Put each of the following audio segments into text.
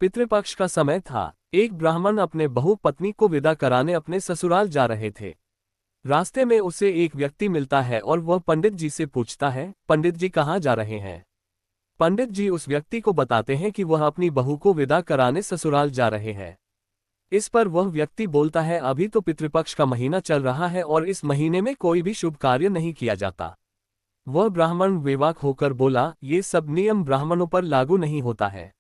पितृपक्ष का समय था। एक ब्राह्मण अपने बहू पत्नी को विदा कराने अपने ससुराल जा रहे थे। रास्ते में उसे एक व्यक्ति मिलता है और वह पंडित जी से पूछता है, पंडित जी कहाँ जा रहे हैं। पंडित जी उस व्यक्ति को बताते हैं कि वह अपनी बहू को विदा कराने ससुराल जा रहे हैं। इस पर वह व्यक्ति बोलता है, अभी तो पितृपक्ष का महीना चल रहा है और इस महीने में कोई भी शुभ कार्य नहीं किया जाता। वह ब्राह्मण बेवाक होकर बोला, ये सब नियम ब्राह्मणों पर लागू नहीं होता है।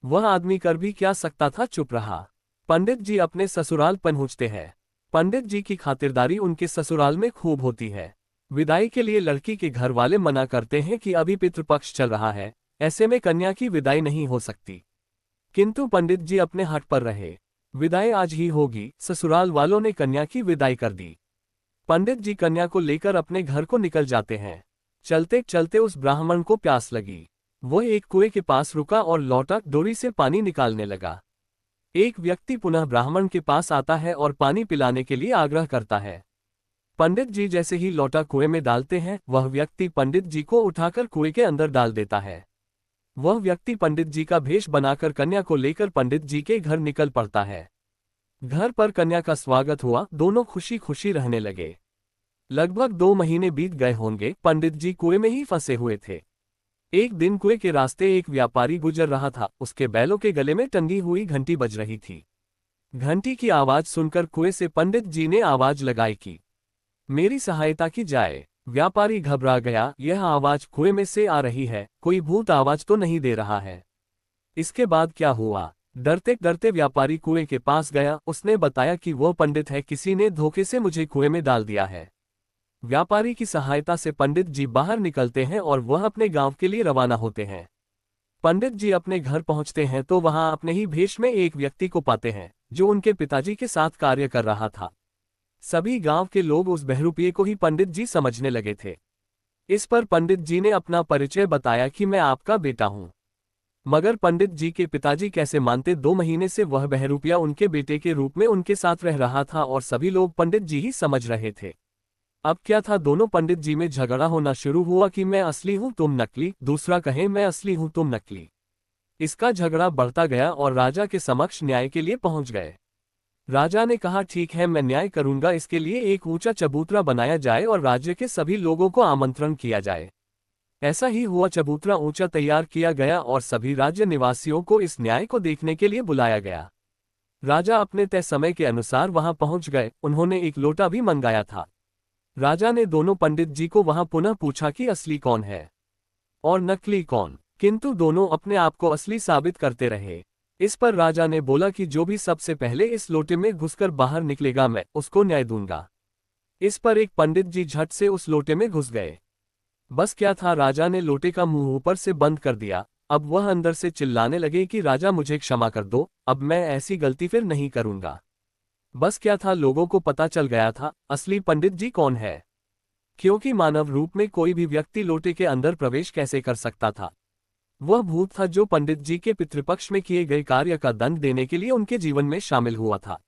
वह आदमी कर भी क्या सकता था, चुप रहा। पंडित जी अपने ससुराल पहुंचते हैं। पंडित जी की खातिरदारी उनके ससुराल में खूब होती है। विदाई के लिए लड़की के घर वाले मना करते हैं कि अभी पितृपक्ष चल रहा है, ऐसे में कन्या की विदाई नहीं हो सकती। किंतु पंडित जी अपने हट पर रहे। विदाई आज ही होगी। ससुराल वालों ने कन्या की विदाई कर दी। पंडित जी कन्या को लेकर अपने घर को निकल जाते हैं। चलते चलते उस ब्राह्मण को प्यास लगी। वह एक कुएं के पास रुका और लौटा डोरी से पानी निकालने लगा। एक व्यक्ति पुनः ब्राह्मण के पास आता है और पानी पिलाने के लिए आग्रह करता है। पंडित जी जैसे ही लौटा कुएं में डालते हैं, वह व्यक्ति पंडित जी को उठाकर कुएं के अंदर डाल देता है। वह व्यक्ति पंडित जी का भेष बनाकर कन्या को लेकर पंडित जी के घर निकल पड़ता है। घर पर कन्या का स्वागत हुआ। दोनों खुशी खुशी रहने लगे। लगभग 2 महीने बीत गए होंगे। पंडित जी कुएं में ही फंसे हुए थे। एक दिन कुएं के रास्ते एक व्यापारी गुजर रहा था। उसके बैलों के गले में टंगी हुई घंटी बज रही थी। घंटी की आवाज सुनकर कुएं से पंडित जी ने आवाज लगाई कि मेरी सहायता की जाए। व्यापारी घबरा गया, यह आवाज कुएं में से आ रही है, कोई भूत आवाज तो नहीं दे रहा है। इसके बाद क्या हुआ? डरते डरते व्यापारी कुएं के पास गया। उसने बताया कि वह पंडित है, किसी ने धोखे से मुझे कुएं में डाल दिया है। व्यापारी की सहायता से पंडित जी बाहर निकलते हैं और वह अपने गांव के लिए रवाना होते हैं। पंडित जी अपने घर पहुंचते हैं तो वहां अपने ही भेष में एक व्यक्ति को पाते हैं जो उनके पिताजी के साथ कार्य कर रहा था। सभी गांव के लोग उस बहरूपिये को ही पंडित जी समझने लगे थे। इस पर पंडित जी ने अपना परिचय बताया कि मैं आपका बेटा हूं। मगर पंडित जी के पिताजी कैसे मानते। 2 महीने से वह बहरूपिया उनके बेटे के रूप में उनके साथ रह रहा था और सभी लोग पंडित जी ही समझ रहे थे। अब क्या था, दोनों पंडित जी में झगड़ा होना शुरू हुआ कि मैं असली हूं तुम नकली, दूसरा कहे मैं असली हूं तुम नकली। इसका झगड़ा बढ़ता गया और राजा के समक्ष न्याय के लिए पहुंच गए। राजा ने कहा, ठीक है मैं न्याय करूंगा, इसके लिए एक ऊंचा चबूतरा बनाया जाए और राज्य के सभी लोगों को आमंत्रण किया जाए। ऐसा ही हुआ। चबूतरा ऊंचा तैयार किया गया और सभी राज्य निवासियों को इस न्याय को देखने के लिए बुलाया गया। राजा अपने तय समय के अनुसार वहां पहुंच गए। उन्होंने एक लोटा भी मंगाया था। राजा ने दोनों पंडित जी को वहां पुनः पूछा कि असली कौन है और नकली कौन, किंतु दोनों अपने आप को असली साबित करते रहे। इस पर राजा ने बोला कि जो भी सबसे पहले इस लोटे में घुसकर बाहर निकलेगा मैं उसको न्याय दूंगा। इस पर एक पंडित जी झट से उस लोटे में घुस गए। बस क्या था, राजा ने लोटे का मुंह ऊपर से बंद कर दिया। अब वह अंदर से चिल्लाने लगे कि राजा मुझे क्षमा कर दो, अब मैं ऐसी गलती फिर नहीं करूंगा। बस क्या था, लोगों को पता चल गया था असली पंडित जी कौन है, क्योंकि मानव रूप में कोई भी व्यक्ति लोटे के अंदर प्रवेश कैसे कर सकता था। वह भूत था जो पंडित जी के पितृपक्ष में किए गए कार्य का दंड देने के लिए उनके जीवन में शामिल हुआ था।